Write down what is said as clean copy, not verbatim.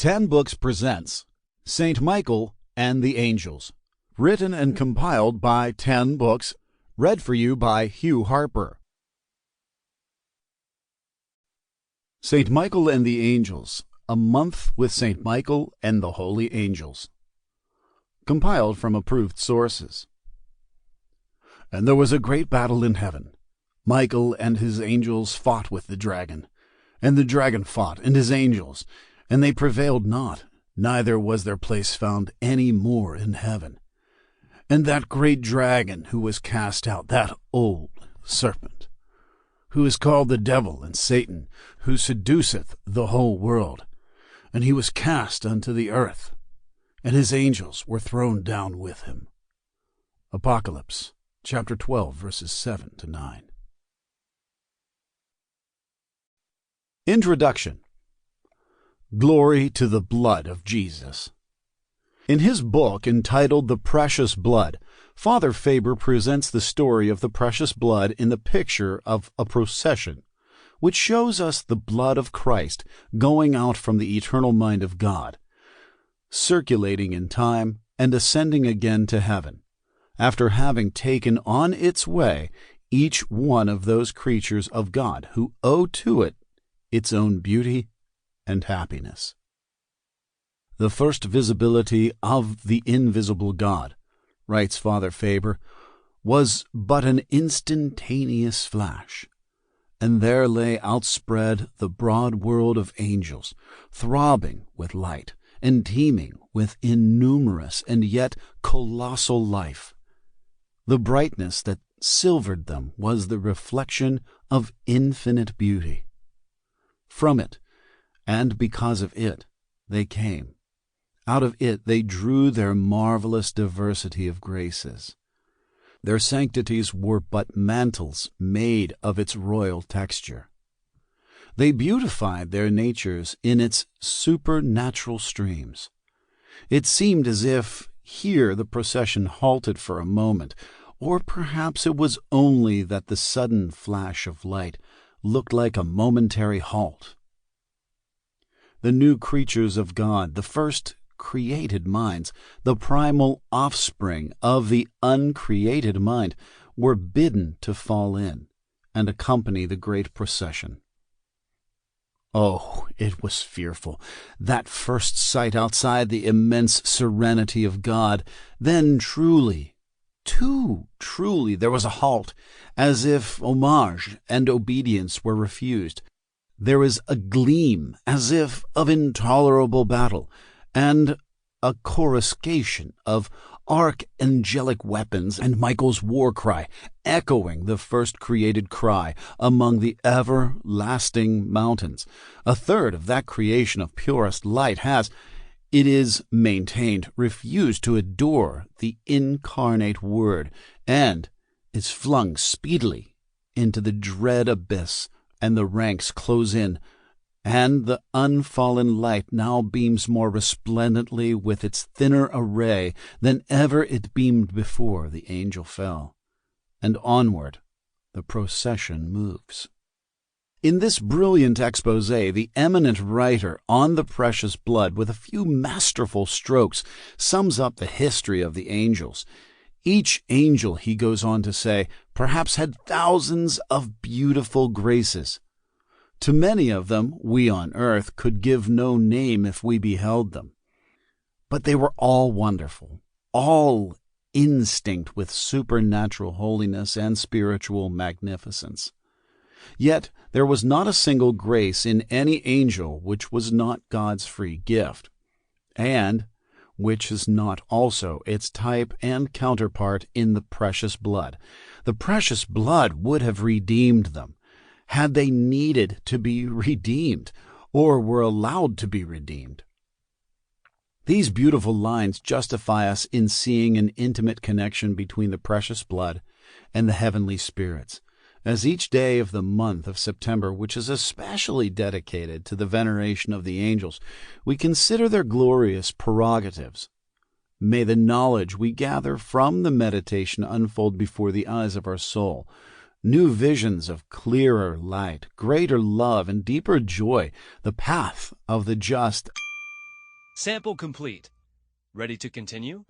10 Books presents St. Michael and the Angels, written and compiled by 10 Books, read for you by Hugh Harper. St. Michael and the Angels, a month with St. Michael and the Holy Angels. Compiled from approved sources. And there was a great battle in heaven. Michael and his angels fought with the dragon, and the dragon fought and his angels, and they prevailed not, neither was their place found any more in heaven. And that great dragon who was cast out, that old serpent, who is called the devil and Satan, who seduceth the whole world, and he was cast unto the earth, and his angels were thrown down with him. Apocalypse, chapter 12, verses 7 to 9. Introduction. Glory to the blood of Jesus. In his book entitled The Precious Blood, Father Faber presents the story of the precious blood in the picture of a procession, which shows us the blood of Christ going out from the eternal mind of God, circulating in time and ascending again to heaven, after having taken on its way each one of those creatures of God who owe to it its own beauty and happiness. The first visibility of the invisible God, writes Father Faber, was but an instantaneous flash, and there lay outspread the broad world of angels, throbbing with light and teeming with innumerous and yet colossal life. The brightness that silvered them was the reflection of infinite beauty. From it, and because of it, they came. Out of it they drew their marvelous diversity of graces. Their sanctities were but mantles made of its royal texture. They beautified their natures in its supernatural streams. It seemed as if here the procession halted for a moment, or perhaps it was only that the sudden flash of light looked like a momentary halt. The new creatures of God, the first created minds, the primal offspring of the uncreated mind, were bidden to fall in and accompany the great procession. Oh, it was fearful, that first sight outside the immense serenity of God. Then truly, too truly, there was a halt, as if homage and obedience were refused. There is a gleam, as if of intolerable battle, and a coruscation of archangelic weapons and Michael's war cry, echoing the first created cry among the everlasting mountains. A third of that creation of purest light has, it is maintained, refused to adore the incarnate Word, and is flung speedily into the dread abyss, and the ranks close in, and the unfallen light now beams more resplendently with its thinner array than ever it beamed before the angel fell, and onward the procession moves. In this brilliant exposé, the eminent writer on the precious blood, with a few masterful strokes, sums up the history of the angels. Each angel, he goes on to say, perhaps had thousands of beautiful graces. To many of them, we on earth could give no name if we beheld them. But they were all wonderful, all instinct with supernatural holiness and spiritual magnificence. Yet there was not a single grace in any angel which was not God's free gift, and which is not also its type and counterpart in the precious blood. The precious blood would have redeemed them, had they needed to be redeemed, or were allowed to be redeemed. These beautiful lines justify us in seeing an intimate connection between the precious blood and the heavenly spirits, as each day of the month of September, which is especially dedicated to the veneration of the angels, we consider their glorious prerogatives. May the knowledge we gather from the meditation unfold before the eyes of our soul, new visions of clearer light, greater love, and deeper joy, the path of the just Sample complete. Ready to continue?